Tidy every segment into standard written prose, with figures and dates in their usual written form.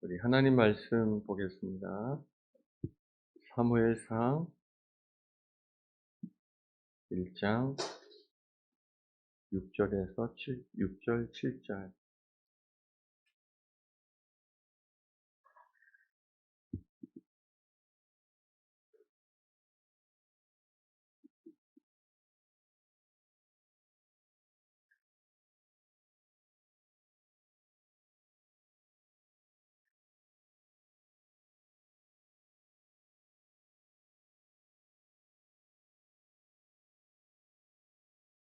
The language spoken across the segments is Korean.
우리 하나님 말씀 보겠습니다. 사무엘상 1장 6절에서 6절 7절.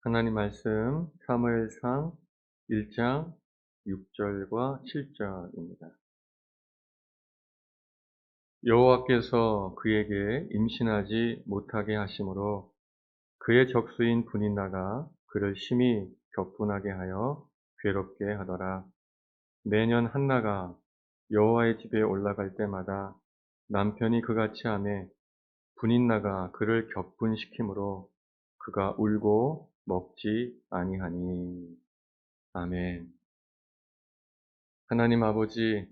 하나님 말씀 사무엘상 1장 6절과 7절입니다. 여호와께서 그에게 임신하지 못하게 하심으로 그의 적수인 분인나가 그를 심히 격분하게 하여 괴롭게 하더라. 매년 한나가 여호와의 집에 올라갈 때마다 남편이 그같이 하매 분인나가 그를 격분시키므로 그가 울고 먹지 아니하니. 아멘. 하나님 아버지,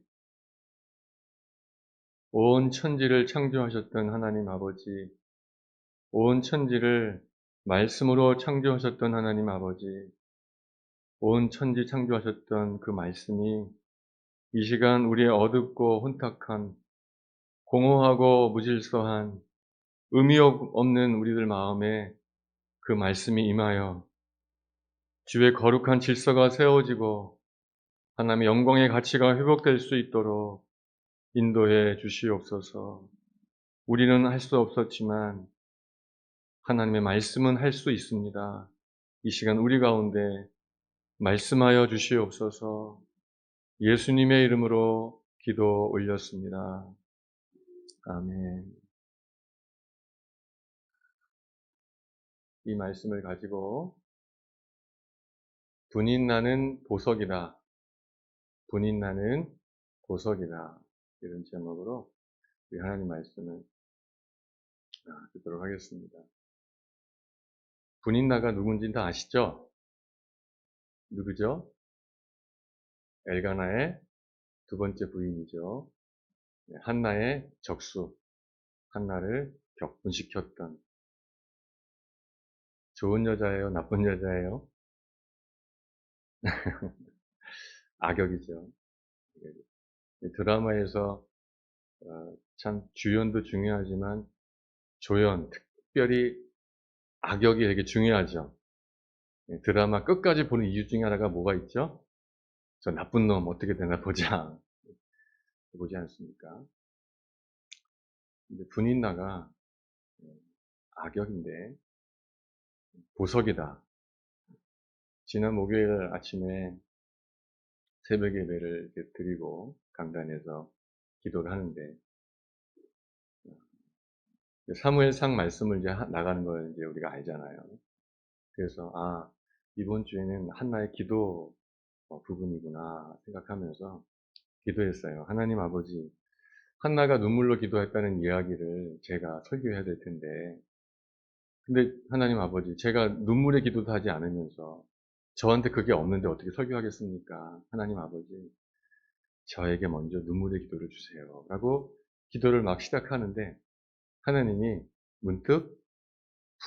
온 천지를 창조하셨던 하나님 아버지, 온 천지를 말씀으로 창조하셨던 하나님 아버지, 온 천지 창조하셨던 그 말씀이 이 시간 우리의 어둡고 혼탁한, 공허하고 무질서한, 의미 없는 우리들 마음에 그 말씀이 임하여 주의 거룩한 질서가 세워지고 하나님의 영광의 가치가 회복될 수 있도록 인도해 주시옵소서. 우리는 할 수 없었지만 하나님의 말씀은 할 수 있습니다. 이 시간 우리 가운데 말씀하여 주시옵소서. 예수님의 이름으로 기도 올렸습니다. 아멘. 이 말씀을 가지고 분인나는 보석이다. 분인나는 보석이다. 이런 제목으로 우리 하나님 말씀을 듣도록 하겠습니다. 분인나가 누군지는 다 아시죠? 누구죠? 엘가나의 두 번째 부인이죠. 한나의 적수, 한나를 격분시켰던. 좋은 여자예요? 나쁜 여자예요? 악역이죠. 드라마에서 참 주연도 중요하지만 조연, 특별히 악역이 되게 중요하죠. 드라마 끝까지 보는 이유 중에 하나가 뭐가 있죠? 저 나쁜 놈 어떻게 되나 보자. 보지 않습니까? 근데 분인나가 악역인데 보석이다. 지난 목요일 아침에 새벽 예배를 드리고 강단에서 기도를 하는데 사무엘상 말씀을 이제 나가는 걸 이제 우리가 알잖아요. 그래서 이번 주에는 한나의 기도 부분이구나 생각하면서 기도했어요. 하나님 아버지, 한나가 눈물로 기도했다는 이야기를 제가 설교해야 될 텐데, 근데 하나님 아버지, 제가 눈물의 기도도 하지 않으면서 저한테 그게 없는데 어떻게 설교하겠습니까? 하나님 아버지, 저에게 먼저 눈물의 기도를 주세요. 라고 기도를 막 시작하는데 하나님이 문득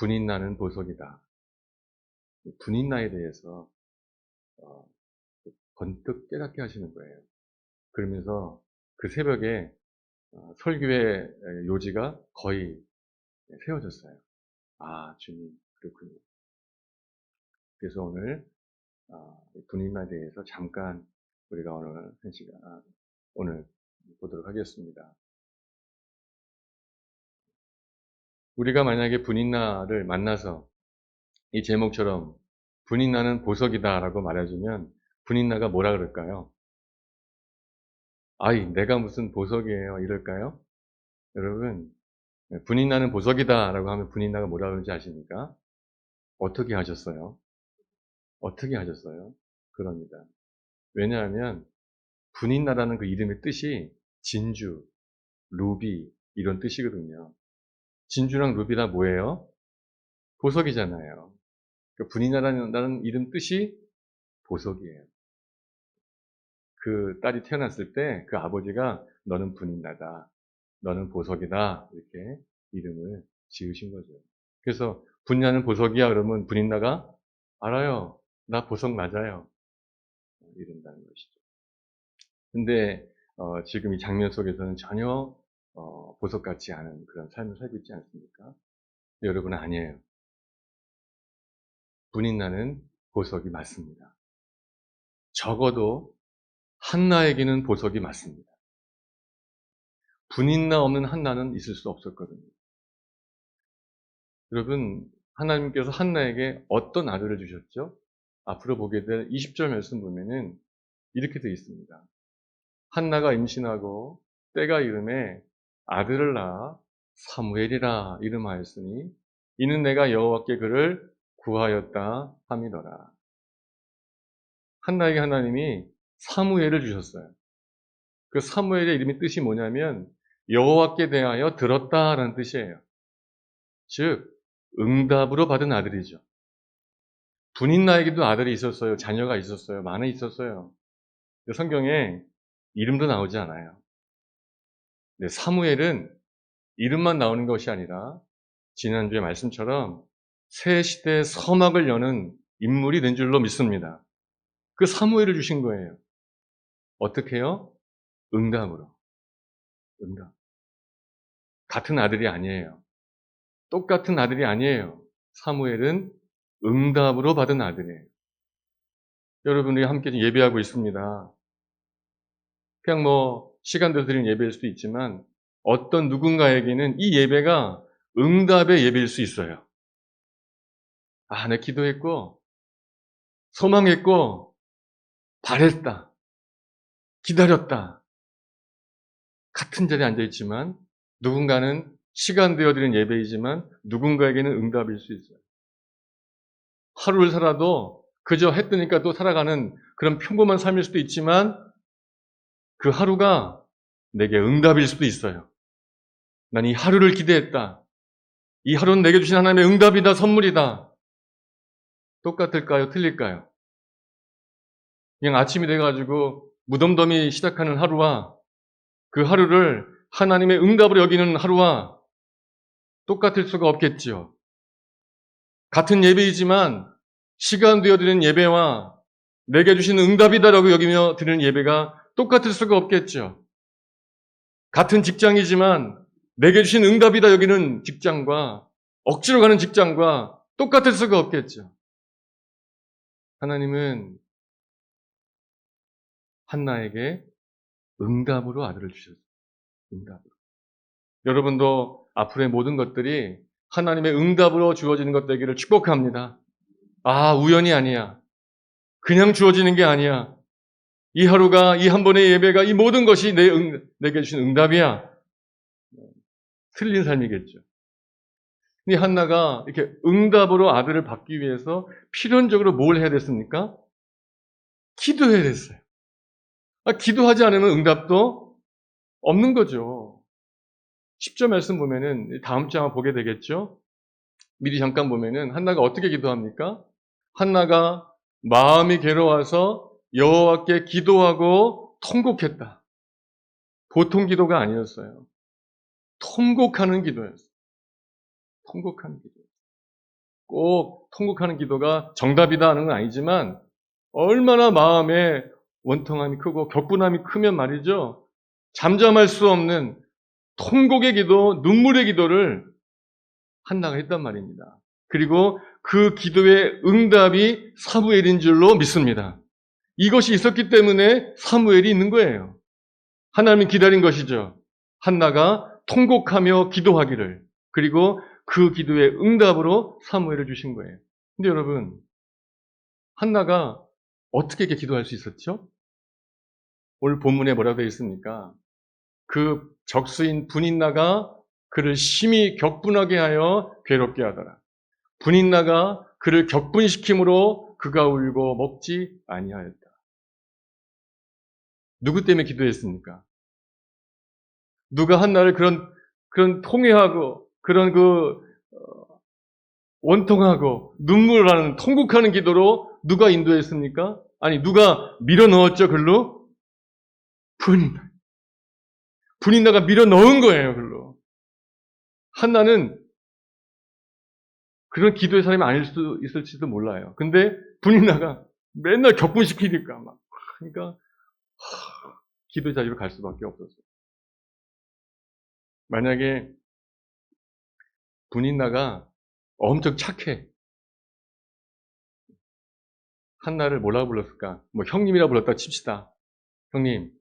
분인나는 보석이다. 분인나에 대해서 번뜩 깨닫게 하시는 거예요. 그러면서 그 새벽에 설교의 요지가 거의 세워졌어요. 주님, 그렇군요. 그래서 오늘 분인나에 대해서 잠깐 우리가 오늘 한 시간 오늘 보도록 하겠습니다. 우리가 만약에 분인나를 만나서 이 제목처럼 분인나는 보석이다라고 말해주면 분인나가 뭐라 그럴까요? 내가 무슨 보석이에요? 이럴까요? 여러분, 분인나는 보석이다라고 하면 분인나가 뭐라 그러는지 아십니까? 어떻게 하셨어요? 어떻게 하셨어요? 그럽니다. 왜냐하면 분인나라는 그 이름의 뜻이 진주, 루비 이런 뜻이거든요. 진주랑 루비가 뭐예요? 보석이잖아요. 그러니까 분인나라는 이름 뜻이 보석이에요. 그 딸이 태어났을 때 그 아버지가 너는 분인나다, 너는 보석이다 이렇게 이름을 지으신 거죠. 그래서 분야는 보석이야 그러면 분인나가 알아요. 나 보석 맞아요. 이런다는 것이죠. 근데 지금 이 장면 속에서는 전혀 보석 같지 않은 그런 삶을 살고 있지 않습니까? 여러분 아니에요. 분인나는 보석이 맞습니다. 적어도 한나에게는 보석이 맞습니다. 분인나 없는 한나는 있을 수 없었거든요. 여러분, 하나님께서 한나에게 어떤 아들을 주셨죠? 앞으로 보게 될 20절 말씀 보면은 이렇게 되어 있습니다. 한나가 임신하고 때가 이름에 아들을 낳아 사무엘이라 이름하였으니 이는 내가 여호와께 그를 구하였다 함이더라. 한나에게 하나님이 사무엘을 주셨어요. 그 사무엘의 이름의 뜻이 뭐냐면 여호와께 대하여 들었다라는 뜻이에요. 즉 응답으로 받은 아들이죠. 분인나에게도 아들이 있었어요. 자녀가 있었어요. 많이 있었어요. 성경에 이름도 나오지 않아요. 사무엘은 이름만 나오는 것이 아니라 지난주의 말씀처럼 새 시대의 서막을 여는 인물이 된 줄로 믿습니다. 그 사무엘을 주신 거예요. 어떻게 해요? 응답으로. 응답. 같은 아들이 아니에요. 똑같은 아들이 아니에요. 사무엘은 응답으로 받은 아들이에요. 여러분이 함께 예배하고 있습니다. 그냥 시간 돼서 드리는 예배일 수도 있지만 어떤 누군가에게는 이 예배가 응답의 예배일 수 있어요. 아, 내 기도했고 소망했고 바랬다. 기다렸다. 같은 자리에 앉아있지만 누군가는 시간 되어 드리는 예배이지만 누군가에게는 응답일 수 있어요. 하루를 살아도 그저 했으니까 또 살아가는 그런 평범한 삶일 수도 있지만 그 하루가 내게 응답일 수도 있어요. 난 이 하루를 기대했다. 이 하루는 내게 주신 하나님의 응답이다, 선물이다. 똑같을까요? 틀릴까요? 그냥 아침이 돼가지고 무덤덤이 시작하는 하루와 그 하루를 하나님의 응답으로 여기는 하루와 똑같을 수가 없겠지요. 같은 예배이지만 시간 되어 드리는 예배와 내게 주신 응답이다라고 여기며 드리는 예배가 똑같을 수가 없겠죠. 같은 직장이지만 내게 주신 응답이다 여기는 직장과 억지로 가는 직장과 똑같을 수가 없겠죠. 하나님은 한나에게 응답으로 아들을 주셨어요. 응답으로. 여러분도 앞으로의 모든 것들이 하나님의 응답으로 주어지는 것 되기를 축복합니다. 아, 우연이 아니야. 그냥 주어지는 게 아니야. 이 하루가, 이 한 번의 예배가, 이 모든 것이 내게 주신 응답이야. 틀린 삶이겠죠. 이 한나가 이렇게 응답으로 아들을 받기 위해서 필연적으로 뭘 해야 됐습니까? 기도해야 됐어요. 기도하지 않으면 응답도 없는 거죠. 10절 말씀 보면은 다음 주 아마 보게 되겠죠? 미리 잠깐 보면은 한나가 어떻게 기도합니까? 한나가 마음이 괴로워서 여호와께 기도하고 통곡했다. 보통 기도가 아니었어요. 통곡하는 기도였어요. 통곡하는 기도. 꼭 통곡하는 기도가 정답이다 하는 건 아니지만 얼마나 마음에 원통함이 크고 격분함이 크면 말이죠. 잠잠할 수 없는 통곡의 기도, 눈물의 기도를 한나가 했단 말입니다. 그리고 그 기도의 응답이 사무엘인 줄로 믿습니다. 이것이 있었기 때문에 사무엘이 있는 거예요. 하나님이 기다린 것이죠. 한나가 통곡하며 기도하기를. 그리고 그 기도의 응답으로 사무엘을 주신 거예요. 근데 여러분, 한나가 어떻게 이렇게 기도할 수 있었죠? 오늘 본문에 뭐라고 되어 있습니까? 그 적수인 분인나가 그를 심히 격분하게 하여 괴롭게 하더라. 분인나가 그를 격분시킴으로 그가 울고 먹지 아니하였다. 누구 때문에 기도했습니까? 누가 한나를 그런 통회하고 그런 원통하고 눈물을 하는 통곡하는 기도로 누가 인도했습니까? 아니 누가 밀어 넣었죠 글로? 분인나가 밀어 넣은 거예요, 글로. 한나는 그런 기도의 사람이 아닐 수 있을지도 몰라요. 근데 분인나가 맨날 격분시키니까 막. 그러니까 기도의 자리로 갈 수밖에 없었어요. 만약에 분인나가 엄청 착해. 한나를 뭐라고 불렀을까? 뭐 형님이라 불렀다 칩시다. 형님,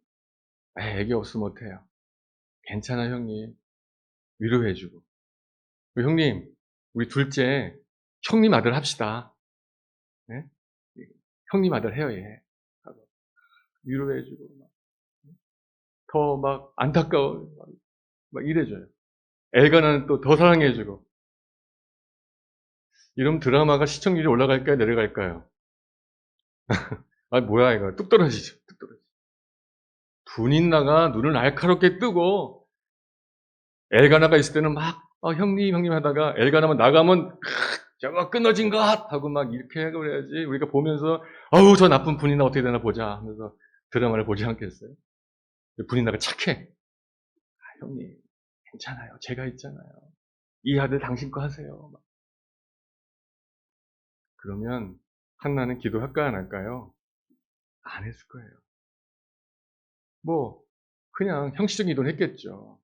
애기 없으면 못해요. 괜찮아 형님. 위로해주고. 형님, 우리 둘째 형님 아들 합시다. 네? 형님 아들 해요 얘. 하고 위로해주고 더 막 안타까워 막 이래줘요. 엘가나는 또 더 사랑해주고. 이러면 드라마가 시청률이 올라갈까요? 내려갈까요? 아 뭐야 이거 뚝 떨어지죠. 뚝 떨어지죠. 분인나가 눈을 날카롭게 뜨고 엘가나가 있을 때는 막 형님 하다가 엘가나만 나가면 저거 끊어진 것 하고 막 이렇게 하고 그래야지 우리가 보면서 어우 저 나쁜 분인나 어떻게 되나 보자 하면서 드라마를 보지 않겠어요? 분인나가 착해. 형님 괜찮아요. 제가 있잖아요. 이 아들 당신 거 하세요. 그러면 한나는 기도할까 안 할까요? 안 했을 거예요. 뭐 그냥 형식적인 기도는 했겠죠.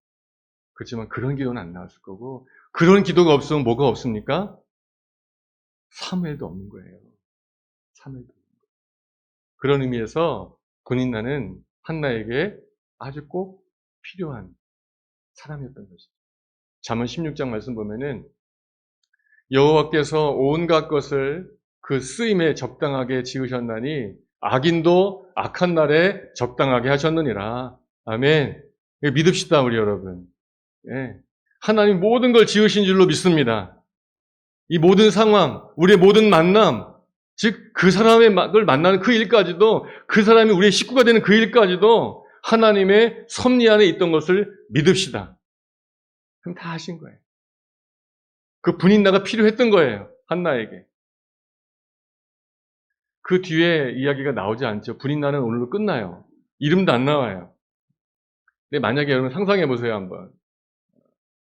그렇지만 그런 기도는 안 나왔을 거고 그런 기도가 없으면 뭐가 없습니까? 사무엘도 없는 거예요. 사무엘도 없는 거예요. 그런 의미에서 분인나는 한나에게 아주 꼭 필요한 사람이었던 것이죠. 잠언 16장 말씀 보면은 여호와께서 온갖 것을 그 쓰임에 적당하게 지으셨나니 악인도 악한 날에 적당하게 하셨느니라. 아멘. 믿읍시다 우리 여러분. 예. 하나님 모든 걸 지으신 줄로 믿습니다. 이 모든 상황, 우리의 모든 만남, 즉 그 사람을 만나는 그 일까지도 그 사람이 우리의 식구가 되는 그 일까지도 하나님의 섭리 안에 있던 것을 믿읍시다. 그럼 다 하신 거예요. 그 분인나가 필요했던 거예요. 한나에게. 그 뒤에 이야기가 나오지 않죠. 분인나는 오늘로 끝나요. 이름도 안 나와요. 근데 만약에 여러분 상상해 보세요 한번.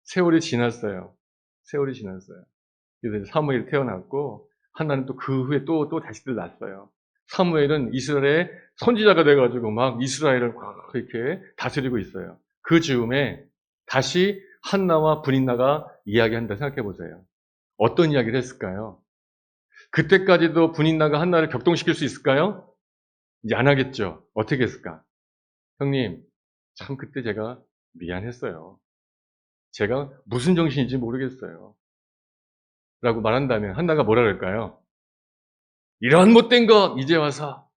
세월이 지났어요. 세월이 지났어요. 그래서 사무엘이 태어났고 한나는 또 그 후에 또 자식들 낳았어요. 사무엘은 이스라엘의 선지자가 돼가지고 막 이스라엘을 막 이렇게 다스리고 있어요. 그 즈음에 다시 한나와 분인나가 이야기한다 생각해 보세요. 어떤 이야기를 했을까요? 그때까지도 분인나가 한나를 격동시킬 수 있을까요? 이제 안 하겠죠. 어떻게 했을까? 형님, 참 그때 제가 미안했어요. 제가 무슨 정신인지 모르겠어요. 라고 말한다면 한나가 뭐라 그럴까요? 이런 못된 것 이제 와서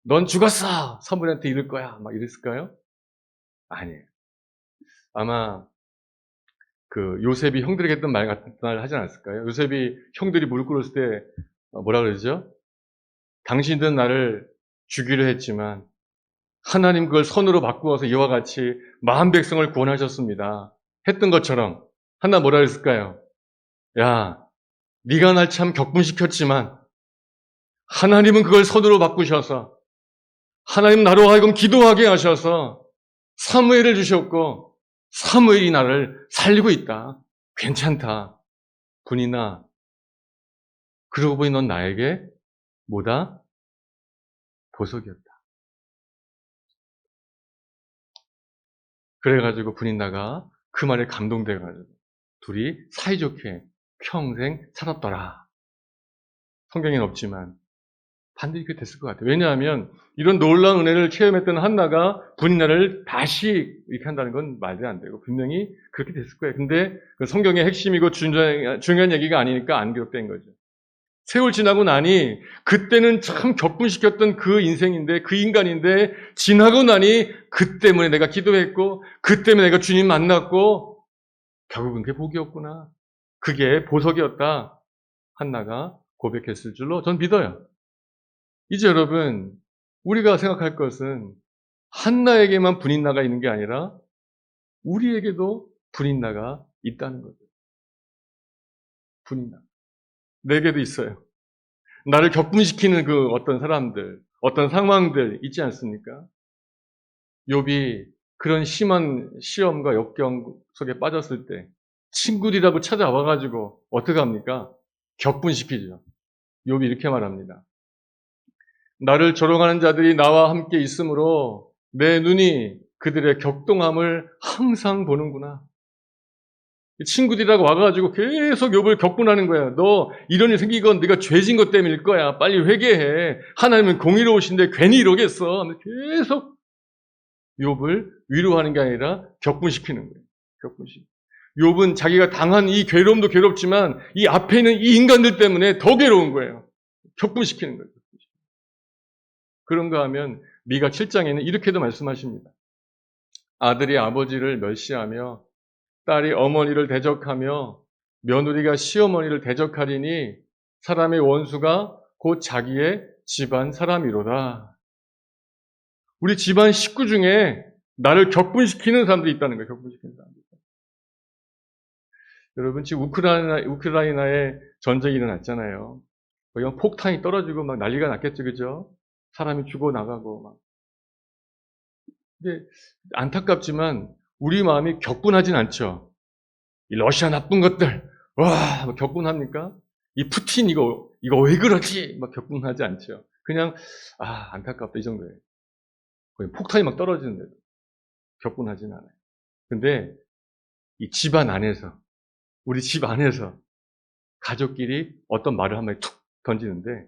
넌 죽었어. 사무엘한테 이럴 거야. 막 이랬을까요? 아니에요. 아마 그 요셉이 형들에게 했던 말 같은 말 하지 않았을까요? 요셉이 형들이 무릎 꿇었을 때 뭐라 그러죠? 당신들은 나를 죽이려 했지만 하나님 그걸 선으로 바꾸어서 이와 같이 마한 백성을 구원하셨습니다. 했던 것처럼 하나 뭐라 그랬을까요? 야, 네가 날 참 격분시켰지만 하나님은 그걸 선으로 바꾸셔서 하나님 나로 하여금 기도하게 하셔서 사무엘을 주셨고 사무엘이 나를 살리고 있다. 괜찮다. 분이나 그러고 보니 넌 나에게 뭐다? 보석이었다. 그래가지고 분인나가 그 말에 감동돼가지고 둘이 사이좋게 평생 살았더라. 성경에는 없지만 반드시 그렇게 됐을 것 같아요. 왜냐하면 이런 놀라운 은혜를 체험했던 한나가 분인나를 다시 이렇게 한다는 건 말도 안 되고 분명히 그렇게 됐을 거예요. 근데 그 성경의 핵심이고 중요한 얘기가 아니니까 안 기록된 거죠. 세월 지나고 나니 그때는 참 격분시켰던 그 인생인데 그 인간인데 지나고 나니 그 때문에 내가 기도했고 그 때문에 내가 주님 만났고 결국은 그게 복이었구나. 그게 보석이었다. 한나가 고백했을 줄로 전 믿어요. 이제 여러분 우리가 생각할 것은 한나에게만 분인나가 있는 게 아니라 우리에게도 분인나가 있다는 거죠. 분인나. 내게도 있어요. 나를 격분시키는 그 어떤 사람들, 어떤 상황들 있지 않습니까? 욥이 그런 심한 시험과 역경 속에 빠졌을 때 친구들이라고 찾아와가지고 어떻게 합니까? 격분시키죠. 욥이 이렇게 말합니다. 나를 조롱하는 자들이 나와 함께 있으므로 내 눈이 그들의 격동함을 항상 보는구나. 친구들이라고 와가지고 계속 욥을 격분하는 거야. 너 이런 일 생긴 건 네가 죄진 것 때문일 거야. 빨리 회개해. 하나님은 공의로우신데 괜히 이러겠어. 계속 욥을 위로하는 게 아니라 격분시키는 거예요. 격분시키는. 욥은 자기가 당한 이 괴로움도 괴롭지만 이 앞에 있는 이 인간들 때문에 더 괴로운 거예요. 격분시키는 거예요. 그런가 하면 미가 7장에는 이렇게도 말씀하십니다. 아들이 아버지를 멸시하며 딸이 어머니를 대적하며 며느리가 시어머니를 대적하리니 사람의 원수가 곧 자기의 집안 사람이로다. 우리 집안 식구 중에 나를 격분시키는 사람들이 있다는 거예요. 격분시키는 사람들. 여러분 지금 우크라이나에 전쟁이 일어났잖아요. 거기 폭탄이 떨어지고 막 난리가 났겠죠, 그죠? 사람이 죽어나가고 막. 근데 안타깝지만 우리 마음이 격분하진 않죠. 이 러시아 나쁜 것들, 와, 막 격분합니까? 이 푸틴 이거 왜 그러지? 막 격분하지 않죠. 그냥 안타깝다 이 정도예요. 거기 폭탄이 막 떨어지는데도 격분하진 않아요. 근데 이 집안 안에서 우리 집 안에서 가족끼리 어떤 말을 한 마디 툭 던지는데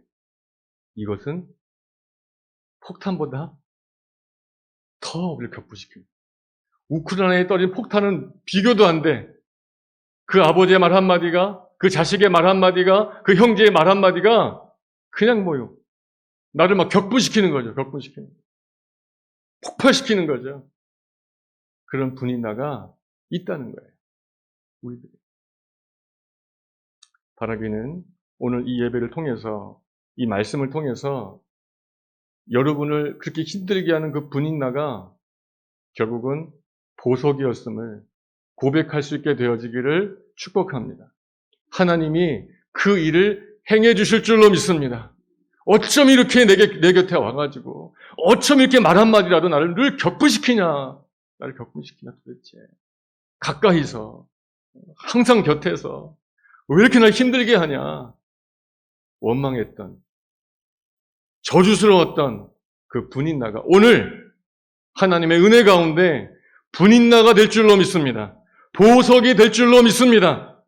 이것은 폭탄보다 더 우리를 격분시킵니다. 우크라이나에 떨어진 폭탄은 비교도 안 돼. 그 아버지의 말 한마디가, 그 자식의 말 한마디가, 그 형제의 말 한마디가 그냥 뭐요. 나를 막 격분시키는 거죠. 격분시키는 거죠. 폭발시키는 거죠. 그런 분인나가 있다는 거예요. 우리들이. 바라기는 오늘 이 예배를 통해서, 이 말씀을 통해서 여러분을 그렇게 힘들게 하는 그 분인나가 결국은 보석이었음을 고백할 수 있게 되어지기를 축복합니다. 하나님이 그 일을 행해 주실 줄로 믿습니다. 어쩜 이렇게 내 곁에 와가지고 어쩜 이렇게 말 한마디라도 나를 늘 격분시키냐. 나를 격분시키냐 도대체. 가까이서 항상 곁에서 왜 이렇게 날 힘들게 하냐. 원망했던 저주스러웠던 그 분인나가 오늘 하나님의 은혜 가운데 분인나가 될 줄로 믿습니다. 보석이 될 줄로 믿습니다.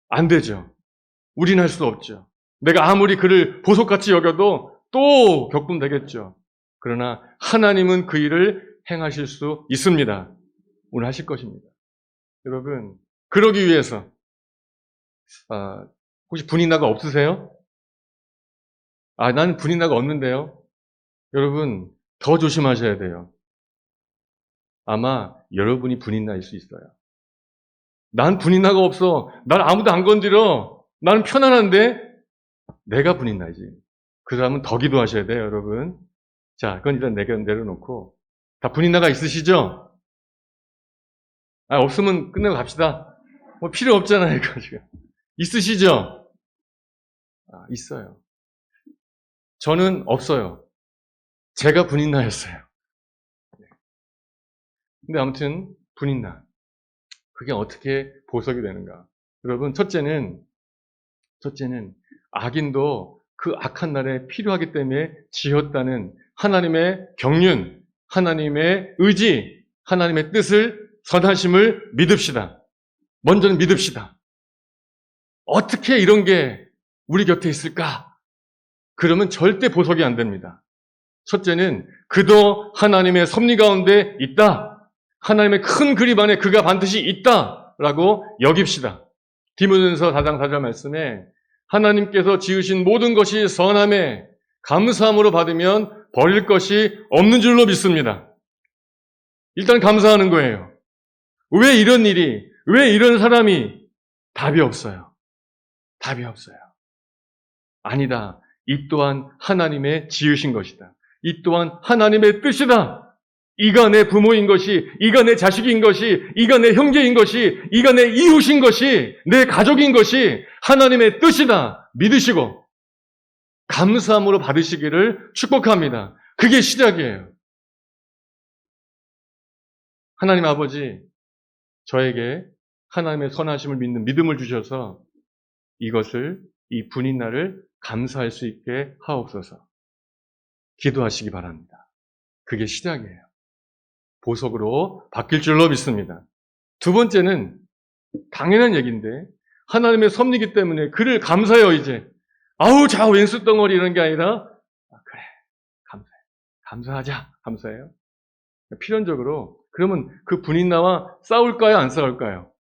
안 되죠. 우리는 할 수 없죠. 내가 아무리 그를 보석같이 여겨도 또 격분되겠죠. 그러나 하나님은 그 일을 행하실 수 있습니다. 오늘 하실 것입니다. 여러분, 그러기 위해서 혹시 분인나가 없으세요? 나는 분인나가 없는데요. 여러분, 더 조심하셔야 돼요. 아마 여러분이 분인나일 수 있어요. 난 분인나가 없어. 날 아무도 안 건드려. 나는 편안한데 내가 분인나지. 그 사람은 더 기도하셔야 돼요, 여러분. 자, 그건 일단 내려놓고 다 분인나가 있으시죠? 없으면 끝내고 갑시다. 뭐 필요 없잖아요, 이거 지금. 있으시죠? 있어요. 저는 없어요. 제가 분인나였어요. 근데 아무튼 분인나. 그게 어떻게 보석이 되는가? 여러분, 첫째는 악인도 그 악한 날에 필요하기 때문에 지었다는 하나님의 경륜, 하나님의 의지, 하나님의 뜻을, 선하심을 믿읍시다. 먼저는 믿읍시다. 어떻게 이런 게 우리 곁에 있을까? 그러면 절대 보석이 안 됩니다. 첫째는 그도 하나님의 섭리 가운데 있다. 하나님의 큰 그림 안에 그가 반드시 있다라고 여깁시다. 디모데전서 4장 4절 말씀에 하나님께서 지으신 모든 것이 선함에 감사함으로 받으면 버릴 것이 없는 줄로 믿습니다. 일단 감사하는 거예요. 왜 이런 일이, 왜 이런 사람이? 답이 없어요. 답이 없어요. 아니다. 이 또한 하나님의 지으신 것이다. 이 또한 하나님의 뜻이다. 이가 내 부모인 것이, 이가 내 자식인 것이, 이가 내 형제인 것이, 이가 내 이웃인 것이, 내 가족인 것이 하나님의 뜻이다. 믿으시고 감사함으로 받으시기를 축복합니다. 그게 시작이에요. 하나님 아버지, 저에게 하나님의 선하심을 믿는 믿음을 주셔서 이것을, 이 분인날을 감사할 수 있게 하옵소서. 기도하시기 바랍니다. 그게 시작이에요. 보석으로 바뀔 줄로 믿습니다. 두 번째는 당연한 얘기인데 하나님의 섭리이기 때문에 그를 감사해요. 이제 아우 자 왼수 덩어리 이런 게 아니라 그래 감사해. 감사하자. 감사해요. 필연적으로 그러면 그 분인나와 싸울까요? 안 싸울까요?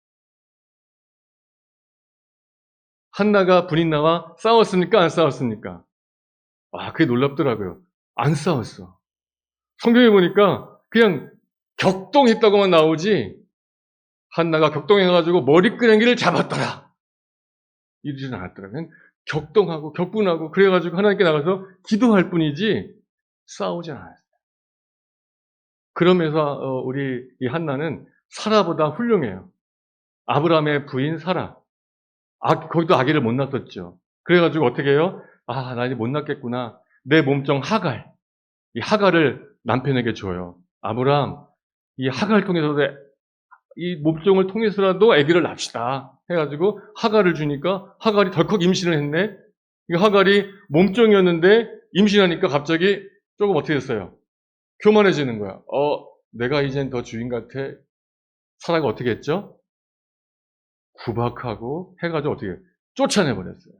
한나가 분인나와 싸웠습니까? 안 싸웠습니까? 그게 놀랍더라고요. 안 싸웠어. 성경에 보니까 그냥 격동했다고만 나오지 한나가 격동해가지고 머리끄댕이를 잡았더라. 이러지는 않았더라. 그냥 격동하고 격분하고 그래가지고 하나님께 나가서 기도할 뿐이지 싸우지 않았어요. 그러면서 우리 이 한나는 사라보다 훌륭해요. 아브라함의 부인 사라. 거기도 아기를 못 낳았죠. 그래가지고 어떻게 해요? 나 이제 못 낳겠구나. 내 몸종 하갈. 이 하갈을 남편에게 줘요. 아브라함, 이 하갈을 통해서 이 몸종을 통해서라도 아기를 낳읍시다. 해가지고 하갈을 주니까 하갈이 덜컥 임신을 했네. 이 하갈이 몸종이었는데 임신하니까 갑자기 조금 어떻게 됐어요? 교만해지는 거야. 내가 이젠 더 주인 같아. 사라가 어떻게 했죠? 구박하고 해가지고 어떻게 쫓아내버렸어요.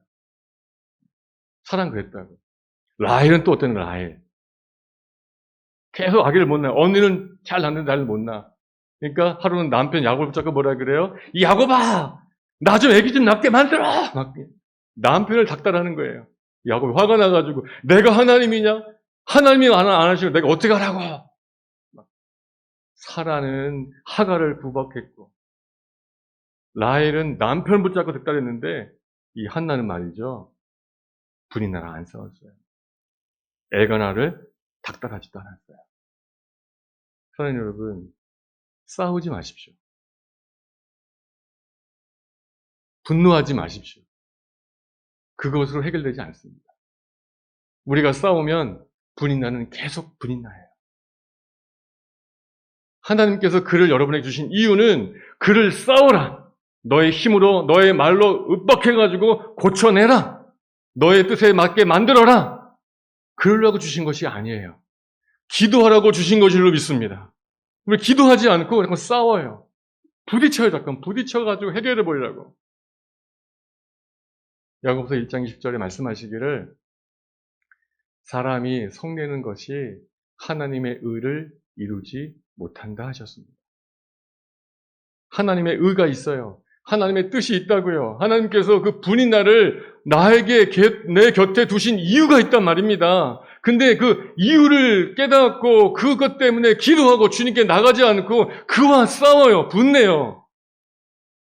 사랑 그랬다고. 라헬은 또 어떤 라헬. 계속 아기를 못 낳아. 언니는 잘 낳는데 나를 못 낳아. 그러니까 하루는 남편 야곱을 붙잡고 뭐라 그래요? 이 야곱아! 나 좀 아기 좀 낳게 만들어! 막 남편을 닥달하는 거예요. 야곱이 화가 나가지고 내가 하나님이냐? 하나님이 안 하시고 내가 어떻게 하라고? 사라는 하갈을 구박했고 라헬은 남편 붙잡고 닥달했는데 이 한나는 말이죠. 분인나랑 안 싸웠어요. 엘가나를 닥달하지도 않았어요. 사랑하는 여러분, 싸우지 마십시오. 분노하지 마십시오. 그것으로 해결되지 않습니다. 우리가 싸우면 분인나는 계속 분인나예요. 하나님께서 그를 여러분에게 주신 이유는 그를 싸워라. 너의 힘으로, 너의 말로 윽박해가지고 고쳐내라. 너의 뜻에 맞게 만들어라. 그러려고 주신 것이 아니에요. 기도하라고 주신 것일로 믿습니다. 우리 기도하지 않고 자꾸 싸워요. 부딪혀요. 잠깐 부딪혀가지고 해결해 보려고. 야고보서 1장 20절에 말씀하시기를 사람이 성내는 것이 하나님의 의를 이루지 못한다 하셨습니다. 하나님의 의가 있어요. 하나님의 뜻이 있다고요. 하나님께서 그 분인나를 나에게 내 곁에 두신 이유가 있단 말입니다. 근데 그 이유를 깨닫고 그것 때문에 기도하고 주님께 나가지 않고 그와 싸워요. 분내요.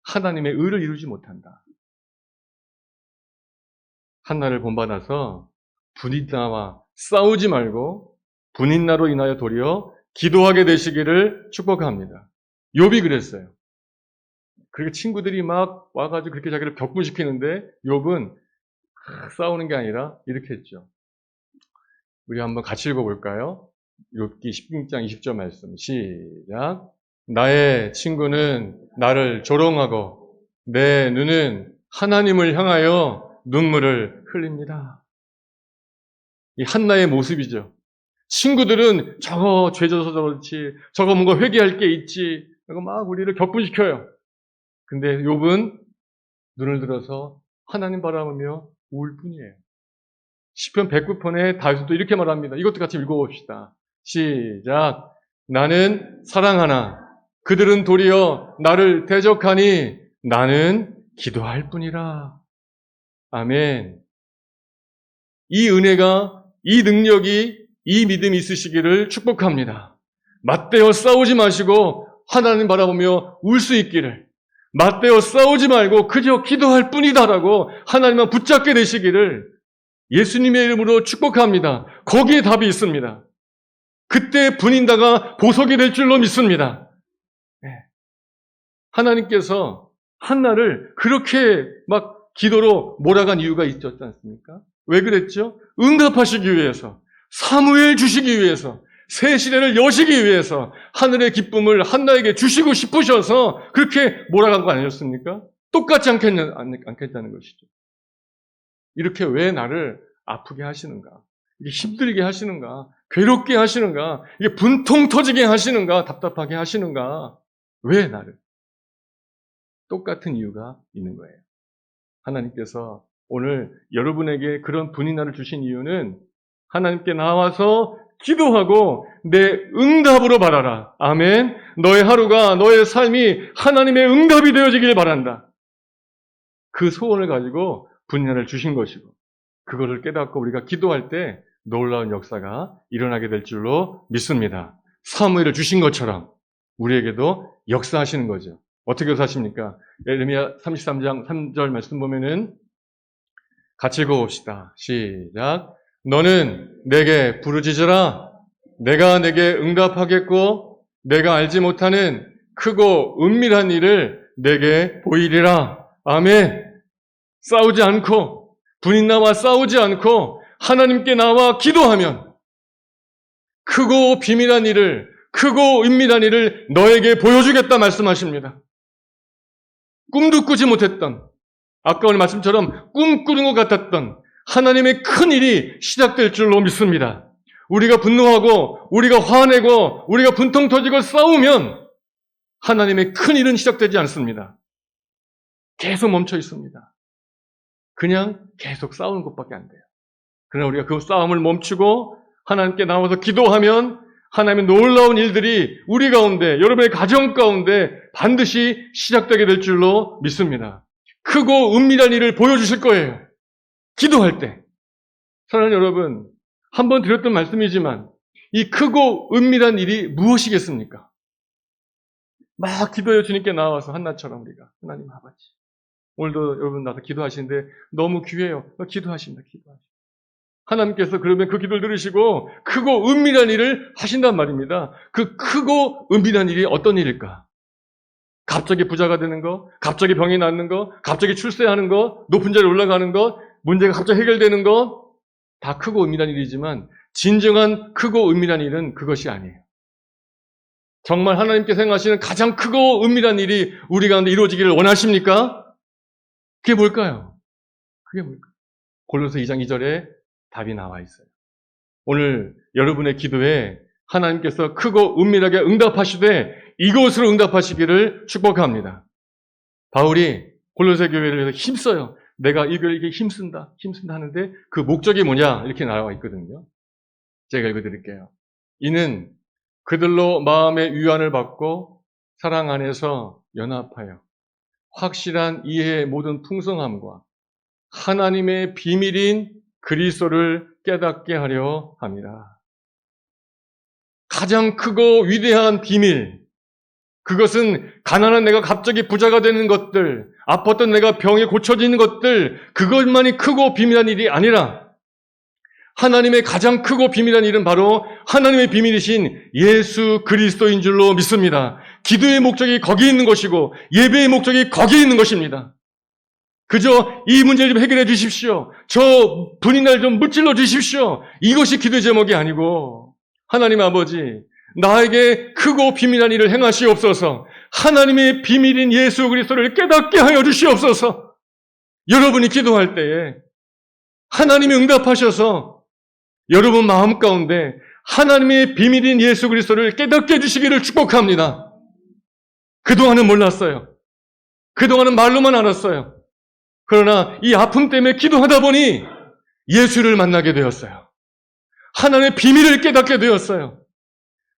하나님의 의를 이루지 못한다. 한나를 본받아서 분인나와 싸우지 말고 분인나로 인하여 도리어 기도하게 되시기를 축복합니다. 욥이 그랬어요. 그리고 친구들이 막 와가지고 그렇게 자기를 격분시키는데 욥은 싸우는 게 아니라 이렇게 했죠. 우리 한번 같이 읽어볼까요? 욥기 16장 20절 말씀 시작. 나의 친구는 나를 조롱하고 내 눈은 하나님을 향하여 눈물을 흘립니다. 이 한나의 모습이죠. 친구들은 저거 죄져서 그렇지, 저거 뭔가 회개할 게 있지, 이거 막 우리를 격분시켜요. 근데 욥은 눈을 들어서 하나님 바라보며 울 뿐이에요. 시편 109편에 다윗도 이렇게 말합니다. 이것도 같이 읽어봅시다. 시작. 나는 사랑하나 그들은 도리어 나를 대적하니 나는 기도할 뿐이라. 아멘. 이 은혜가, 이 능력이, 이 믿음이 있으시기를 축복합니다. 맞대어 싸우지 마시고 하나님 바라보며 울 수 있기를, 맞대어 싸우지 말고 그저 기도할 뿐이다라고 하나님만 붙잡게 되시기를 예수님의 이름으로 축복합니다. 거기에 답이 있습니다. 그때 분인다가 보석이 될 줄로 믿습니다. 하나님께서 한나를 그렇게 막 기도로 몰아간 이유가 있었지 않습니까? 왜 그랬죠? 응답하시기 위해서, 사무엘 주시기 위해서, 새 시대를 여시기 위해서 하늘의 기쁨을 한나에게 주시고 싶으셔서 그렇게 몰아간 거 아니었습니까? 똑같지 않겠다는 것이죠. 이렇게 왜 나를 아프게 하시는가? 이게 힘들게 하시는가? 괴롭게 하시는가? 이게 분통 터지게 하시는가? 답답하게 하시는가? 왜 나를? 똑같은 이유가 있는 거예요. 하나님께서 오늘 여러분에게 그런 분인나를 주신 이유는 하나님께 나와서 기도하고 내 응답으로 바라라. 아멘. 너의 하루가, 너의 삶이 하나님의 응답이 되어지길 바란다. 그 소원을 가지고 분인나를 주신 것이고, 그거를 깨닫고 우리가 기도할 때 놀라운 역사가 일어나게 될 줄로 믿습니다. 사무엘을 주신 것처럼 우리에게도 역사하시는 거죠. 어떻게 역사하십니까? 예레미야 33장 3절 말씀 보면은 같이 읽어봅시다. 시작. 너는 내게 부르짖으라. 내가 내게 응답하겠고 내가 알지 못하는 크고 은밀한 일을 내게 보이리라. 아멘. 싸우지 않고 분인나와 싸우지 않고 하나님께 나와 기도하면 크고 비밀한 일을, 크고 은밀한 일을 너에게 보여주겠다 말씀하십니다. 꿈도 꾸지 못했던, 아까 오늘 말씀처럼 꿈꾸는 것 같았던 하나님의 큰 일이 시작될 줄로 믿습니다. 우리가 분노하고 우리가 화내고 우리가 분통 터지고 싸우면 하나님의 큰 일은 시작되지 않습니다. 계속 멈춰 있습니다. 그냥 계속 싸우는 것밖에 안 돼요. 그러나 우리가 그 싸움을 멈추고 하나님께 나와서 기도하면 하나님의 놀라운 일들이 우리 가운데, 여러분의 가정 가운데 반드시 시작되게 될 줄로 믿습니다. 크고 은밀한 일을 보여주실 거예요. 기도할 때. 사랑하는 여러분, 한번 드렸던 말씀이지만 이 크고 은밀한 일이 무엇이겠습니까? 막 기도해 주님께 나와서 한나처럼 우리가 하나님 아버지, 오늘도 여러분 나서 기도하시는데 너무 귀해요. 기도하십니다. 하나님께서 그러면 그 기도를 들으시고 크고 은밀한 일을 하신단 말입니다. 그 크고 은밀한 일이 어떤 일일까? 갑자기 부자가 되는 거, 갑자기 병이 낫는 거, 갑자기 출세하는 거, 높은 자리에 올라가는 거, 문제가 갑자기 해결되는 거, 다 크고 은밀한 일이지만 진정한 크고 은밀한 일은 그것이 아니에요. 정말 하나님께서 생각하시는 가장 크고 은밀한 일이 우리 가운데 이루어지기를 원하십니까? 그게 뭘까요? 그게 뭘까요? 골로새 2장 2절에 답이 나와 있어요. 오늘 여러분의 기도에 하나님께서 크고 은밀하게 응답하시되 이것으로 응답하시기를 축복합니다. 바울이 골로새 교회를 위해서 힘써요. 내가 이 교회에게 힘쓴다 하는데 그 목적이 뭐냐? 이렇게 나와 있거든요. 제가 읽어드릴게요. 이는 그들로 마음의 위안을 받고 사랑 안에서 연합하여 확실한 이해의 모든 풍성함과 하나님의 비밀인 그리스도를 깨닫게 하려 합니다. 가장 크고 위대한 비밀, 그것은 가난한 내가 갑자기 부자가 되는 것들, 아팠던 내가 병에 고쳐지는 것들, 그것만이 크고 비밀한 일이 아니라 하나님의 가장 크고 비밀한 일은 바로 하나님의 비밀이신 예수 그리스도인 줄로 믿습니다. 기도의 목적이 거기 있는 것이고 예배의 목적이 거기 있는 것입니다. 그저 이 문제를 좀 해결해 주십시오. 저 분인날 좀 무찔러 주십시오. 이것이 기도의 제목이 아니고 하나님 아버지, 나에게 크고 비밀한 일을 행하시옵소서. 하나님의 비밀인 예수 그리스도를 깨닫게 하여 주시옵소서. 여러분이 기도할 때에 하나님이 응답하셔서 여러분 마음 가운데 하나님의 비밀인 예수 그리스도를 깨닫게 해주시기를 축복합니다. 그동안은 몰랐어요. 그동안은 말로만 알았어요. 그러나 이 아픔 때문에 기도하다 보니 예수를 만나게 되었어요. 하나님의 비밀을 깨닫게 되었어요.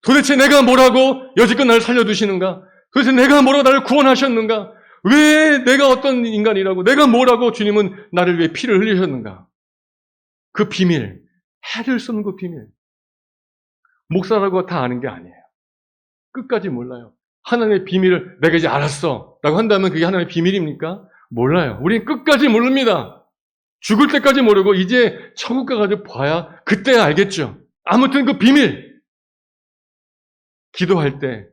도대체 내가 뭐라고 여지껏 나를 살려두시는가? 도대체 내가 뭐라고 나를 구원하셨는가? 왜 내가 어떤 인간이라고, 내가 뭐라고 주님은 나를 위해 피를 흘리셨는가? 그 비밀, 해줄 수 없는 그 비밀. 목사라고 다 아는 게 아니에요. 끝까지 몰라요. 하나님의 비밀을 내가 이제 알았어 라고 한다면 그게 하나님의 비밀입니까? 몰라요. 우리는 끝까지 모릅니다. 죽을 때까지 모르고 이제 천국 가가지고 봐야 그때 알겠죠. 아무튼 그 비밀, 기도할 때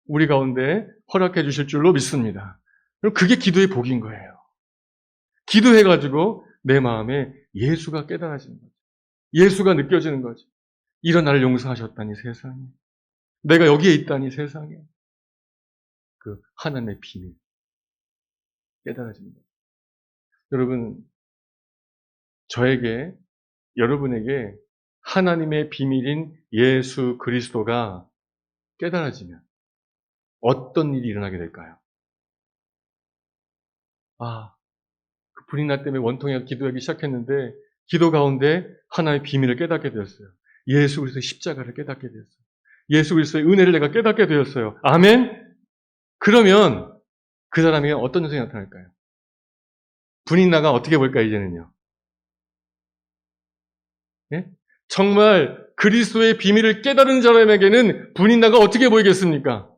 우리 가운데 허락해 주실 줄로 믿습니다. 그럼 그게 기도의 복인 거예요. 기도해가지고 내 마음에 예수가 깨달아지는 거죠. 예수가 느껴지는 거죠. 이런 나를 용서하셨다니 세상에. 내가 여기에 있다니 세상에. 그 하나님의 비밀 깨달아집니다. 여러분, 저에게, 여러분에게 하나님의 비밀인 예수 그리스도가 깨달아지면 어떤 일이 일어나게 될까요? 그 불이 나 때문에 원통에 기도하기 시작했는데 기도 가운데 하나님의 비밀을 깨닫게 되었어요. 예수 그리스도의 십자가를 깨닫게 되었어요. 예수 그리스도의 은혜를 내가 깨닫게 되었어요. 아멘? 그러면 그 사람에게 어떤 현상이 나타날까요? 불이 나가 어떻게 볼까 이제는요? 예? 정말 그리스도의 비밀을 깨달은 사람에게는 불이 나가 어떻게 보이겠습니까?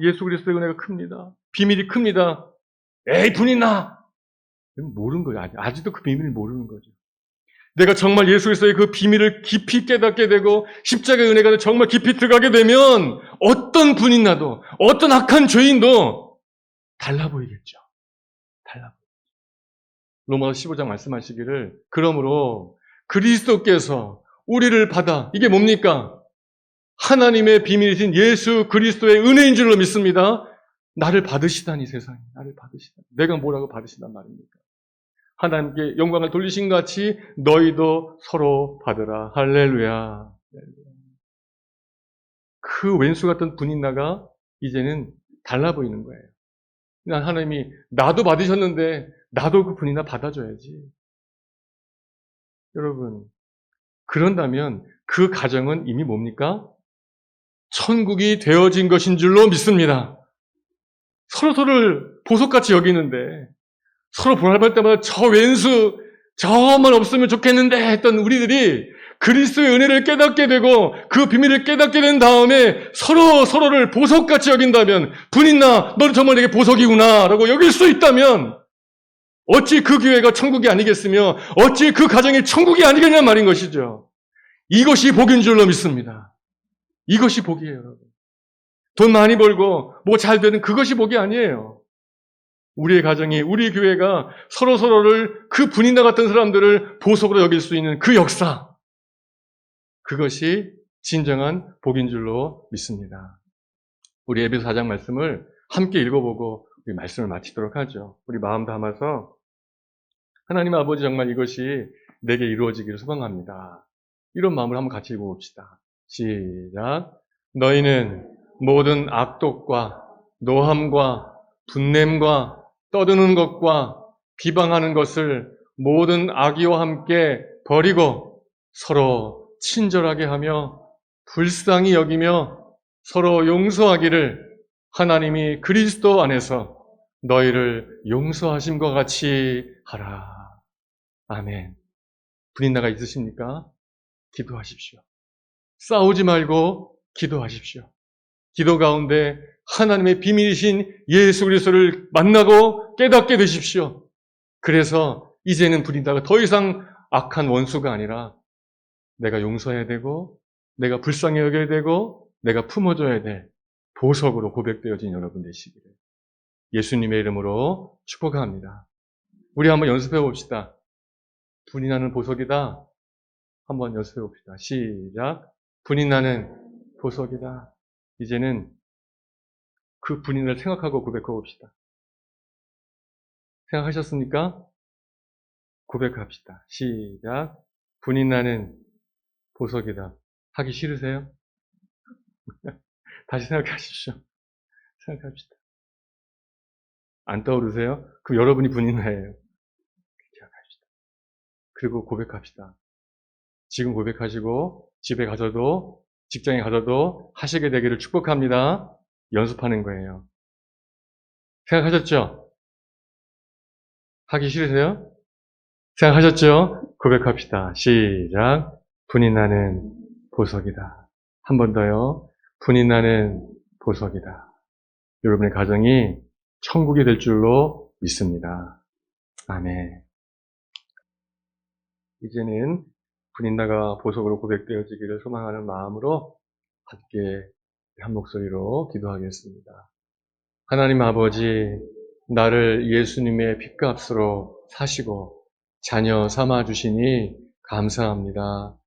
예수 그리스도의 은혜가 큽니다. 비밀이 큽니다. 에이, 불이 나! 모르는 거죠. 아직도 그 비밀을 모르는 거죠. 내가 정말 예수 그리스도의 그 비밀을 깊이 깨닫게 되고 십자가의 은혜가 정말 깊이 들어가게 되면 어떤 분이 나도 어떤 악한 죄인도 달라 보이겠죠. 달라 보이겠죠. 로마서 15장 말씀하시기를 그러므로 그리스도께서 우리를 받아 이게 뭡니까? 하나님의 비밀이신 예수 그리스도의 은혜인 줄로 믿습니다. 나를 받으시다니 세상에. 나를 받으시다니. 내가 뭐라고 받으신단 말입니까? 하나님께 영광을 돌리신 같이 너희도 서로 받으라. 할렐루야. 그 왼수 같은 분인나가 이제는 달라 보이는 거예요. 하나님이 나도 받으셨는데 나도 그 분이나 받아줘야지. 여러분, 그런다면 그 가정은 이미 뭡니까? 천국이 되어진 것인 줄로 믿습니다. 서로를 보석같이 여기는데 서로 보살필 때마다 저 왼수 저만 없으면 좋겠는데 했던 우리들이 그리스도의 은혜를 깨닫게 되고 그 비밀을 깨닫게 된 다음에 서로를 보석같이 여긴다면 분인나 너는 정말 내게 보석이구나 라고 여길 수 있다면 어찌 그 교회가 천국이 아니겠으며 어찌 그 가정이 천국이 아니겠냐 말인 것이죠. 이것이 복인 줄로 믿습니다. 이것이 복이에요, 여러분. 돈 많이 벌고 뭐 잘 되는 그것이 복이 아니에요. 우리의 가정이, 우리 교회가 서로를 그 분인나 같은 사람들을 보석으로 여길 수 있는 그 역사, 그것이 진정한 복인 줄로 믿습니다. 우리 에베소 4장 말씀을 함께 읽어보고 우리 말씀을 마치도록 하죠. 우리 마음 담아서 하나님 아버지 정말 이것이 내게 이루어지기를 소망합니다. 이런 마음을 한번 같이 읽어봅시다. 시작. 너희는 모든 악독과 노함과 분냄과 떠드는 것과 비방하는 것을 모든 악의와 함께 버리고 서로 친절하게 하며 불쌍히 여기며 서로 용서하기를 하나님이 그리스도 안에서 너희를 용서하심과 같이 하라. 아멘. 불인나가 있으십니까? 기도하십시오. 싸우지 말고 기도하십시오. 기도 가운데 하나님의 비밀이신 예수 그리스도를 만나고 깨닫게 되십시오. 그래서 이제는 불인나가 더 이상 악한 원수가 아니라 내가 용서해야 되고 내가 불쌍히 여겨야 되고 내가 품어줘야 될 보석으로 고백되어진 여러분 되시기를 예수님의 이름으로 축복합니다. 우리 한번 연습해 봅시다. 분이 나는 보석이다. 한번 연습해 봅시다. 시작. 분이 나는 보석이다. 이제는 그 분인을 생각하고 고백해 봅시다. 생각하셨습니까? 고백합시다. 시작. 분이 나는 보석이다. 하기 싫으세요? 다시 생각하십시오. 생각합시다. 안 떠오르세요? 그럼 여러분이 분인나예요. 기억합시다. 그리고 고백합시다. 지금 고백하시고 집에 가서도 직장에 가서도 하시게 되기를 축복합니다. 연습하는 거예요. 생각하셨죠? 하기 싫으세요? 생각하셨죠? 고백합시다. 시작. 분이 나는 보석이다. 한 번 더요. 분이 나는 보석이다. 여러분의 가정이 천국이 될 줄로 믿습니다. 아멘. 이제는 분인나가 보석으로 고백되어지기를 소망하는 마음으로 함께 한 목소리로 기도하겠습니다. 하나님 아버지, 나를 예수님의 핏값으로 사시고 자녀 삼아 주시니 감사합니다.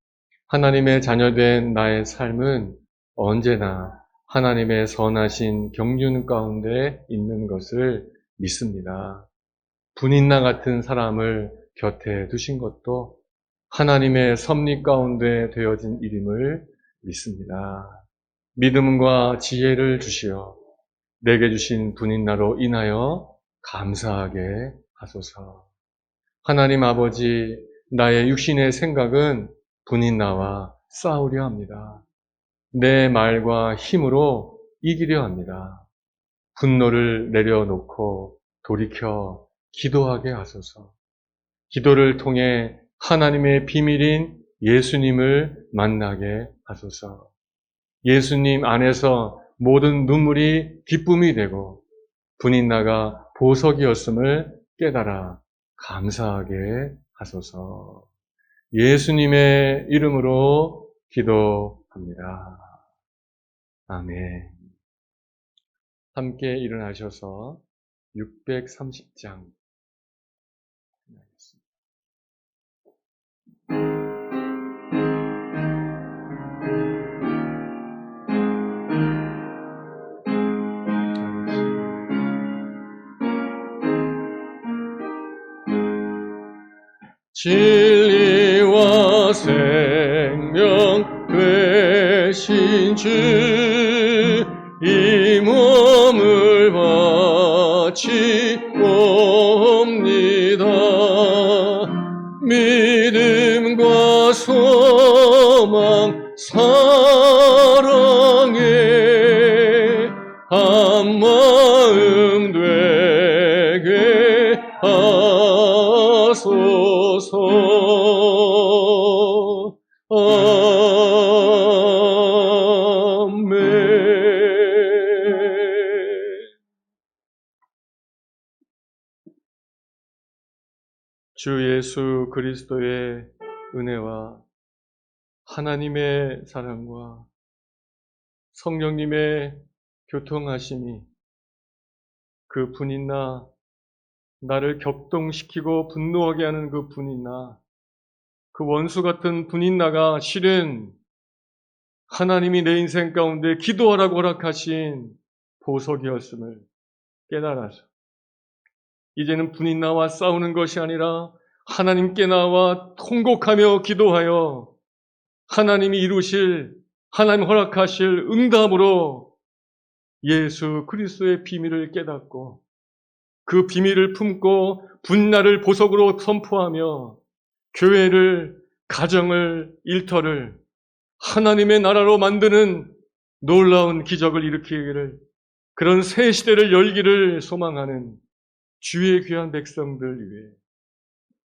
하나님의 자녀된 나의 삶은 언제나 하나님의 선하신 경륜 가운데 있는 것을 믿습니다. 분인나 같은 사람을 곁에 두신 것도 하나님의 섭리 가운데 되어진 일임을 믿습니다. 믿음과 지혜를 주시어 내게 주신 분인나로 인하여 감사하게 하소서. 하나님 아버지, 나의 육신의 생각은 분인나와 싸우려 합니다. 내 말과 힘으로 이기려 합니다. 분노를 내려놓고 돌이켜 기도하게 하소서. 기도를 통해 하나님의 비밀인 예수님을 만나게 하소서. 예수님 안에서 모든 눈물이 기쁨이 되고 분인나가 보석이었음을 깨달아 감사하게 하소서. 예수님의 이름으로 기도합니다. 아멘. 함께 일어나셔서 630장 진리와 생명 되신 주, 이 몸을 바치옵니다. 믿음과 소망 사랑에 한 마음 되게 하소서. 아멘. 주 예수 그리스도의 은혜와 하나님의 사랑과 성령님의 교통하심이 그 분이나 나를 격동시키고 분노하게 하는 그 분이나 그 원수 같은 분인나가 실은 하나님이 내 인생 가운데 기도하라고 허락하신 보석이었음을 깨달아서 이제는 분인나와 싸우는 것이 아니라 하나님께 나와 통곡하며 기도하여 하나님이 이루실, 하나님 허락하실 응답으로 예수 그리스도의 비밀을 깨닫고 그 비밀을 품고 분나를 보석으로 선포하며 교회를, 가정을, 일터를 하나님의 나라로 만드는 놀라운 기적을 일으키기를, 그런 새 시대를 열기를 소망하는 주의 귀한 백성들 위해,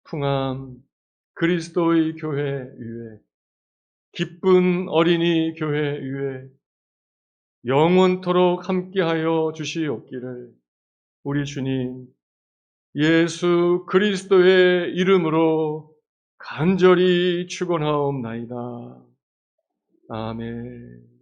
풍암 그리스도의 교회 위에, 기쁜 어린이 교회 위에 영원토록 함께하여 주시옵기를 우리 주님 예수 그리스도의 이름으로 간절히 축원하옵나이다. 아멘.